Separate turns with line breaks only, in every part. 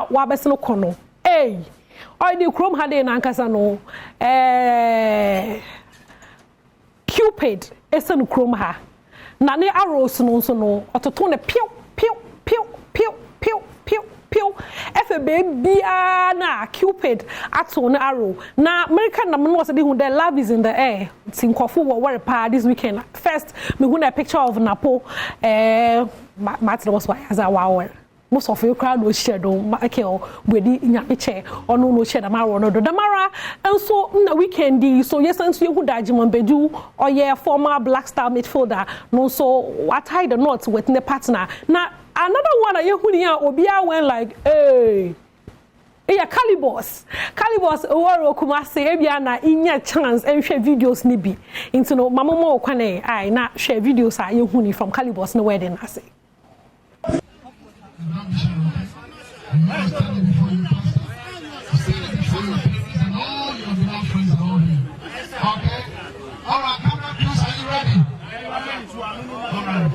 wabese no kono eh oy di krom hade na ankasa no Cupid esen krom ha na ne arrows no so no ototo ne piu piu piu piu piu piu piu efe baby na Cupid ato ne arrow na American na no say hu the love is in the air tinkofo wo worry pa this weekend first me hu na picture of Napo Martin was why as a wow most of you crowd no share do okay we di nyame che ono no share da mara no do da mara and so na weekend so yes and so you hu da Jimon Bedu or yeah former Black Star midfielder no so what tie the knot with the partner na another one that you hu ni obia went like hey yeah, Calibos oworo kumase ebia na inya chance and share videos ni bi into no mama mo kwane ai na share videos a you hu ni from Calibos no wedding ase
Okay. All right, camera crews, are you ready? All right.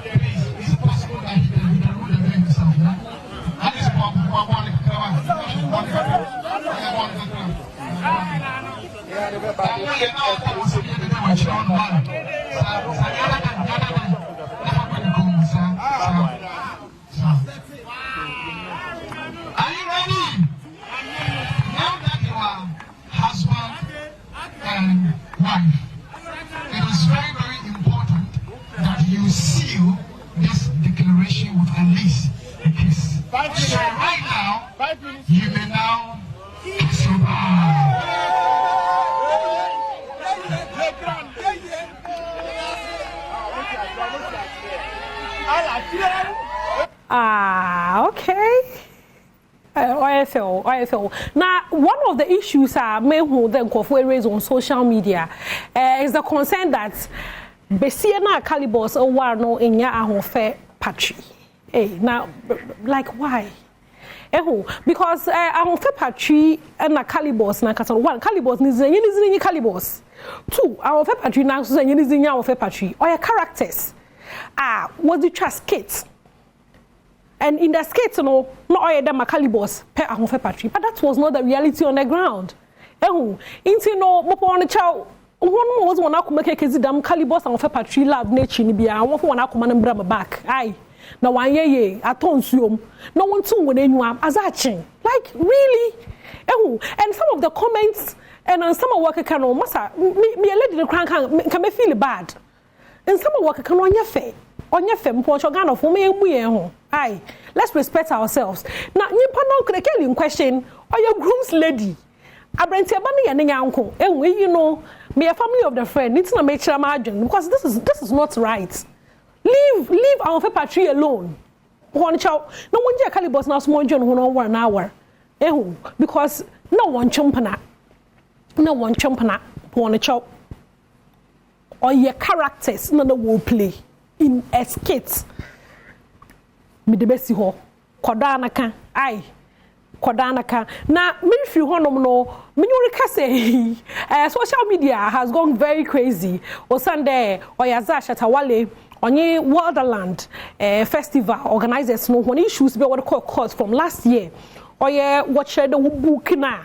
Please, is it possible that he can do the name himself? That is Are you ready? Now that you are husband and wife, it is very, very important that you seal this declaration with at least a kiss. So right now, you may now kiss your bride.
Okay. OFL. Now, one of the issues who then raised on social media is the concern that Besiena Calibos or no in ya Ahosepe patri. Hey, now, like why? Because Ahosepe patri and na Calibos na kasa one Calibos ni zenye Calibos. Two, Ahosepe patri na zenye Ahosepe patri. Or your characters. What do you trust kids? And in the skates, no all them Calibos per Ahosepe patri, but that was not the reality on the ground. Into no mopo on the child. One was one aku make kezi dam Calibos Ahosepe patri love nature ni bia. One for one aku manembra back. Aye. Na one ye aton suom. No one too when anyone azachin. Like really? And some of the comments and some of work can masa me a lady the crank can me feel bad. And some of work can on your face. On your fem Portugal for me aye, let's respect ourselves. Now, you could in question or your groom's lady. I bring to bunny and uncle. And we, you know, be a family of the friend. It's not make sure margin because this is not right. Leave our patri alone. One child, no one just Calibos now small John who 1 hour. Because no one chumpana, one child. Or your characters, none will play. In a skit, me the best ho kodanaka ai kodanaka na me fi honom no me nyurika say social media has gone very crazy o Sunday oyaza shatawale onye Wonderland festival organizers no when issues be what call court from last year oye what share the book na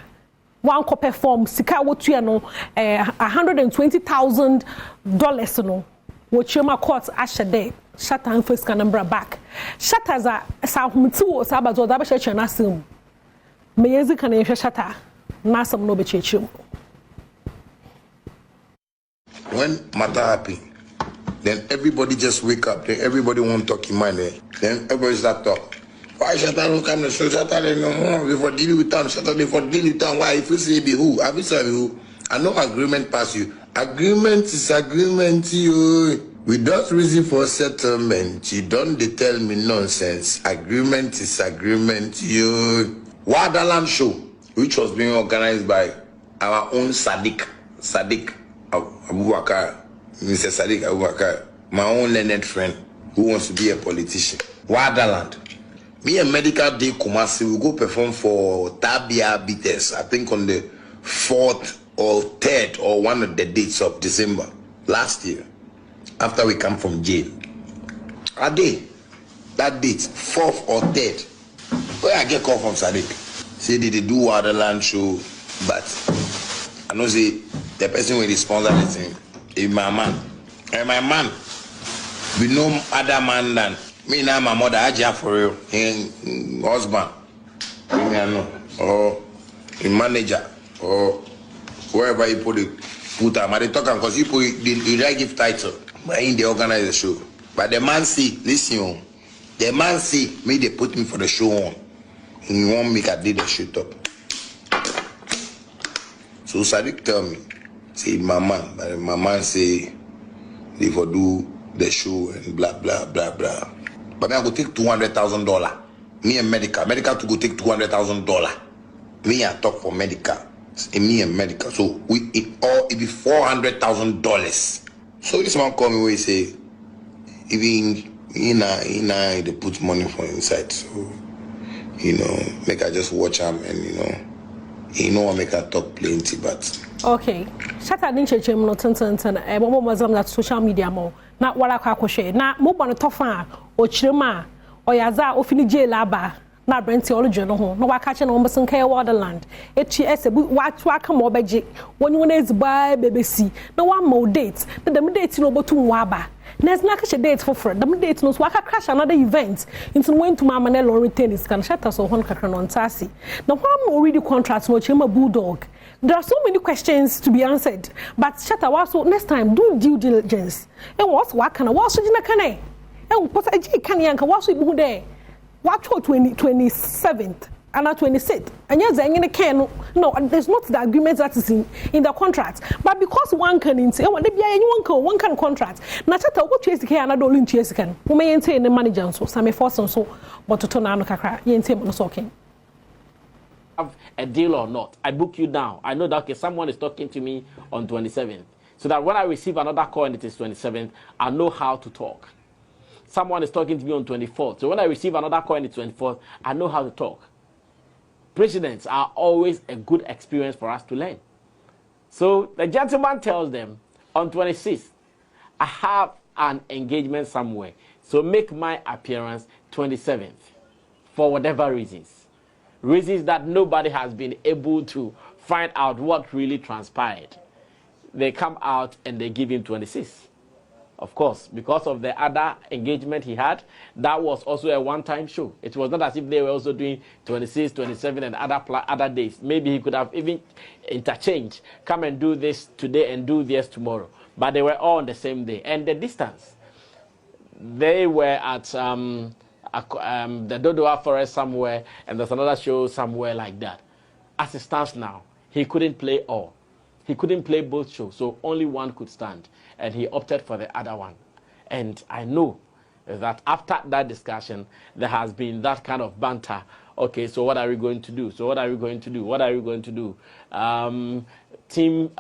one co perform sika wotua no $120,000 no what you court ashade shatter and face can number back shatters are sahumtu or sabazo da be church na sim me yezi kan ehwe shatter na sam no be church.
When matter happen, then everybody just wake up, then everybody want to talk in mind, then everybody start talk. Why shatter no come so shatter no more before deal with town, shatter before deal with town. Why if you say be who, have you say who? I know agreement pass you. Agreement is agreement, you. We don't reason for settlement. You don't tell me nonsense. Agreement is agreement, you. Wonderland show, which was being organized by our own Sadiq Abubakar, Mr. Sadiq Abubakar, my own learned friend who wants to be a politician. Wonderland. Me and Medical Day Kumasi will go perform for Tabia Bites, I think on the 4th or 3rd or one of the dates of December last year, after we come from jail. Ade, that date, 4th or 3rd. Where I get call from Sadiq. Say they do Wonderland show, but I know say the person with the sponsor the thing is my man. And my man, we no other man than me now my mother Aja for real. And husband. Me I know. Or the manager. Or wherever you put them. I they talk because you put the right give title. But in the organize the show. But the man see, listen, the man see me they put me for the show on. He want me to do the shoot up. So Sadiq tell me, say my man, but my man say they for do the show and blah blah blah blah. But me I go take $200,000. Me and medical to go take $200,000. Me I talk for medical. Me and medical. So it be $400,000. So this man call me where he say, even they put money for inside. So make I just watch him and I make I talk plenty, but
okay. Shata ninche no ten mo mazam that social media mo na wala kwa share na mo bonu tofa o chirema o yaza o fini jail aba na brenti olojo no ho no waka che no mo sen kai Wonderland echi esebu wa ka mo beje woni wona eziba bebesi na wa mo date na dem date no botum wa aba. There's not a date for friend. The date knows waka crash another event. Into when to Mama Nell or retain is can shut us on Kakran Tassi. Now, one more read the contracts no chima bulldog. There are so many questions to be answered. But shut so next time do due diligence. And what's wakana? What's in a cane? And what a G can yanka was with there? Watch for 27th. And at 26th, and yes, in the can no, there's not the agreement that is in the contract. But because one can say, oh, there be one can contract. Now, what you can another only chase can. Who may say the manager so some force and so, but to turn on kakra, you ain't saying talking.
Have a deal or not? I book you down. I know that okay, someone is talking to me on 27th, so that when I receive another call and it is 27th, I know how to talk. Someone is talking to me on 24th, so when I receive another call and it's 24th, I know how to talk. Precedents are always a good experience for us to learn. So the gentleman tells them, on 26th, I have an engagement somewhere. So make my appearance 27th for whatever reasons. Reasons that nobody has been able to find out what really transpired. They come out and they give him 26th. Of course, because of the other engagement he had, that was also a one-time show. It was not as if they were also doing 26, 27, and other days. Maybe he could have even interchanged, come and do this today and do this tomorrow. But they were all on the same day. And the distance, they were at the Dodoa Forest somewhere, and there's another show somewhere like that. As it stands now, he couldn't play all. He couldn't play both shows, so only one could stand. And he opted for the other one. And I know that after that discussion, there has been that kind of banter. Okay, so what are we going to do? So what are we going to do? What are we going to do? Team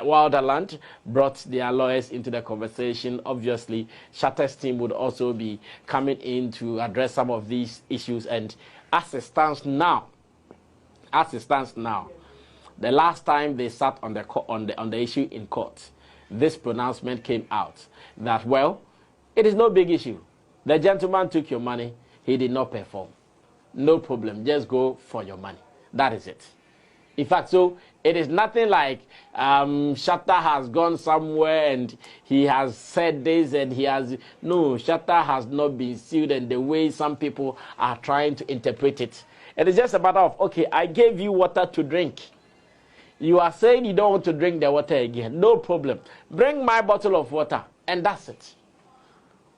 Wonderland brought their lawyers into the conversation. Obviously, Shatter's team would also be coming in to address some of these issues. And as it stands now, the last time they sat on the issue in court, this pronouncement came out that, well, it is no big issue. The gentleman took your money. He did not perform. No problem. Just go for your money. That is it. In fact, so it is nothing like Shatta has gone somewhere and he has said this and he has... No, Shatta has not been sued, and the way some people are trying to interpret it. It is just a matter of, okay, I gave you water to drink. You are saying you don't want to drink the water again. No problem. Bring my bottle of water, and that's it.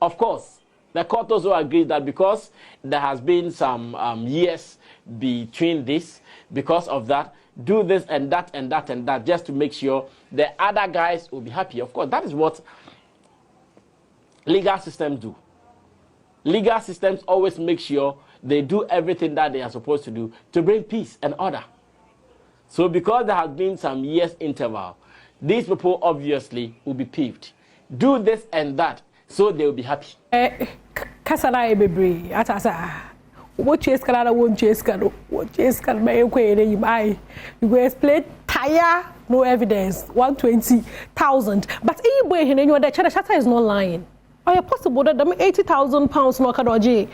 Of course, the court also agrees that because there has been some years between this, because of that, do this and that and that and that, just to make sure the other guys will be happy. Of course, that is what legal systems do. Legal systems always make sure they do everything that they are supposed to do to bring peace and order. So because there has been some years interval, these people obviously will be peeved. Do this and that, so they will be happy.
Kasala ebebri atasa. What chase Canada won't chase Cano. What chase can make you buy? You go explain tire, no evidence, 120,000. But anyway, you know that Shatta is not lying. Or possible that them £80,000 no kadoji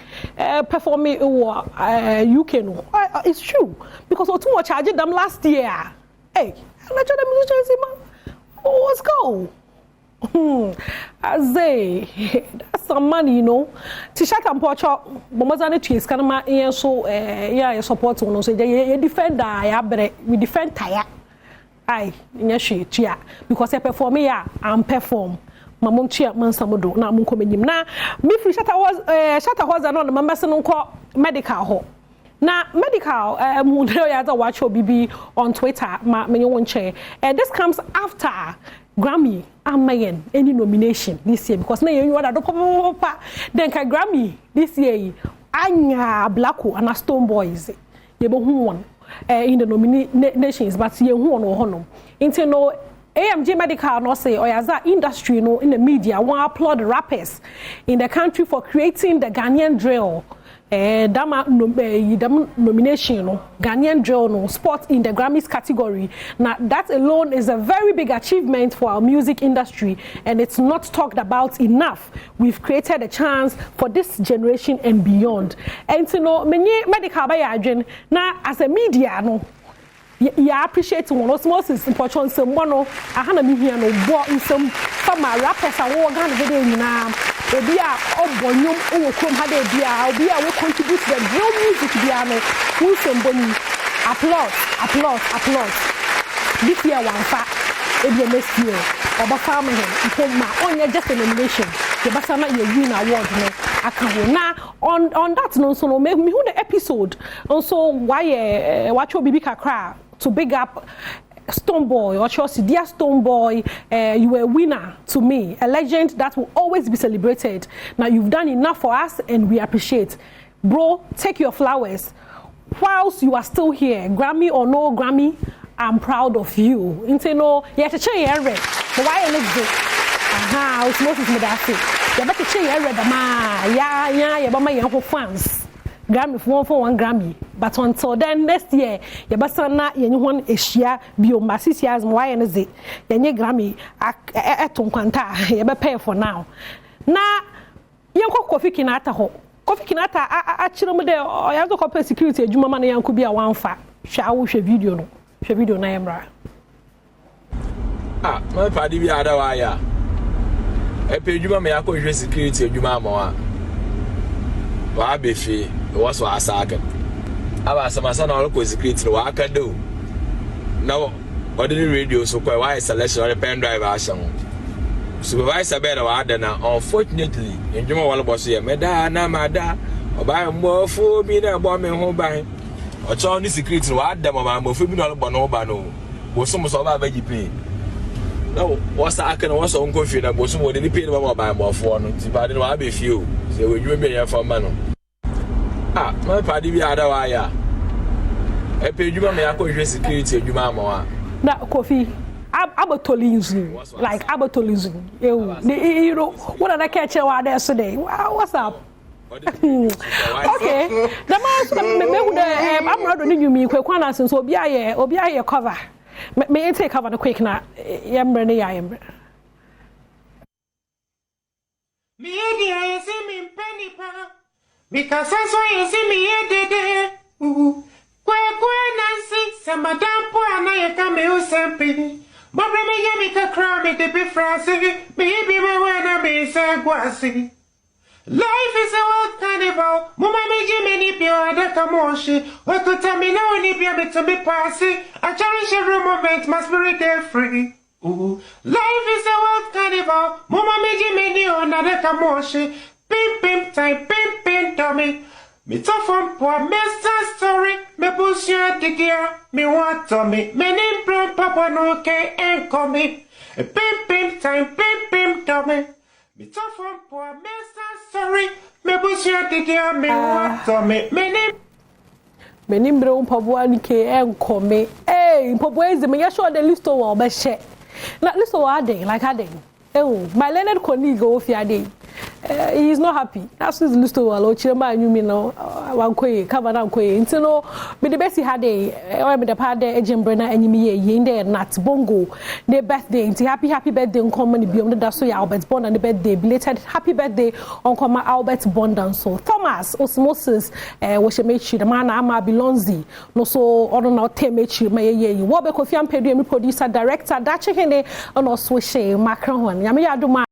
performing UK no. It's true because what too much charged them last year. Hey, I told them let's go. I say that's some money, you know. T-shirt and portrait, bomazane tweets, kanama so yeah support no so you defend we defend tire. Aye, nyashi tia because I perform here and perform. Mamon chia mansamodo na munko menyim na me free shatter was no the members no ko medical ho na medical mu ya za watch obibi on Twitter ma menyo wonche this comes after Grammy amayen any nomination this year because na you order do papa then ka Grammy this year anya Blacko and Stone Boys ye bo hu won in the nominations but ye hu won wo honom into no AMG Medical no say oyaza industry no in the media want applaud the rappers in the country for creating the Ghanaian drill dama nomination no Ghanaian drill no spot in the Grammys category. Now that alone is a very big achievement for our music industry and it's not talked about enough. We've created a chance for this generation and beyond. And to know many medical by agent now as a media no yeah appreciate one osmosis important some one ahana me here no bo in some rappers and wo Ghana dey nyina obi a obonyum wo krom ha dey bia obi a we contribute to the real music bia no wo some boni applause this year one fa e be next year oba farm him ma onye just a nomination the basa na you win award no aka na on that no so no me who the episode also why watch obibi kakra to big up Stone Boy or Chelsea, dear Stone Boy, you were a winner to me, a legend that will always be celebrated. Now you've done enough for us and we appreciate. Bro, take your flowers. Whilst you are still here, Grammy or no Grammy, I'm proud of you. Inte no, you have to change your red. But why next day? Aha, osmosis me that say. You better change your red, ma. Yeah, you better my fans. Grammy for one Grammy. But until then, next year, you better na yenyuhon eshia biomasisias why and ze yenye Grammy eton kwanta you better pay for now. Na yenko Kofi Kinata ho. Kofi Kinata achiro mu de oyazo corporate security adwuma ma na yanko bi a wanfa. Hwa wo hwe video no. Hwe video na yemra.
My party bi ada wa ya. Epe adwuma me yakọ hwe security adwuma amawa. Wa befi was wa asaka. Aba samasa na ọrụ security wa aka do. Now ordinary radio so kwa why selection or pen drive action. Supervisor be na wa ada na unfortunately ndwuma wala boss ye meda na mada oba mbofo bi na bo me ho ban. Ocho ni security wa ada mama mbofo bi na bo no ba no. Bo so so ba ba gipe. No what's aka na what's on coffee na bo so mo de ni pay na ba ba mbofo no. Ti ba de wa be fie o. Se we dwuma be ya fa ma no. My party be ada wa ya. E pe djuma me yakọ hwe security djuma amawa. Na
Kofi, Abatolism, like Abatolism. You know, what did I catch you out there today? Wow, what's up? Okay. The man I'm not doing you me kwana since obi aye cover. Me take cover the quick na yembre ne ya yembre.
Me dey see me penny pa. Because that's why you see me here today. Kwe Nancy, some madam poor and I come Ahosepe. Bobra me yamika crown me de be frosty. Baby, me wanna be sagwasi. Life is a wild carnival. Mama me Jimmy Nipio ada kamoshi. What could tell me now Nipia me to be passy? I cherish every moment, my spirit is free. Life is a wild carnival. Mama me Jimmy Nipio ada kamoshi. Pim time, pim dummy. Me tough on poor Mr. Story. Me push your ticket. Me want to me. Me name from Papa no K and call me. Pim time, pim dummy. Me tough on poor Mr. Story. Me push your ticket. Me want to me. Me
name from Papa no K and call me. Hey, Papa is the me. You sure the list of all share. Not list of all day like I did. Oh, my Leonard colleague go off your day. he is not happy. That's his list of all chema nyumi no wankoye cover na wankoye nti no me the best he had a me the part there ejembre na anyimi ye inde nat bongo the birthday nti happy birthday on many biom da so ya Albert Bond and the birthday belated happy birthday on come Albert Bond and so Thomas Osmosis wo she mechi the man ama Bilonzi no so ono na temechi ma ye wo be Kofi Ampedu emi producer director da chehene ono so she makran ho nyame ya adoma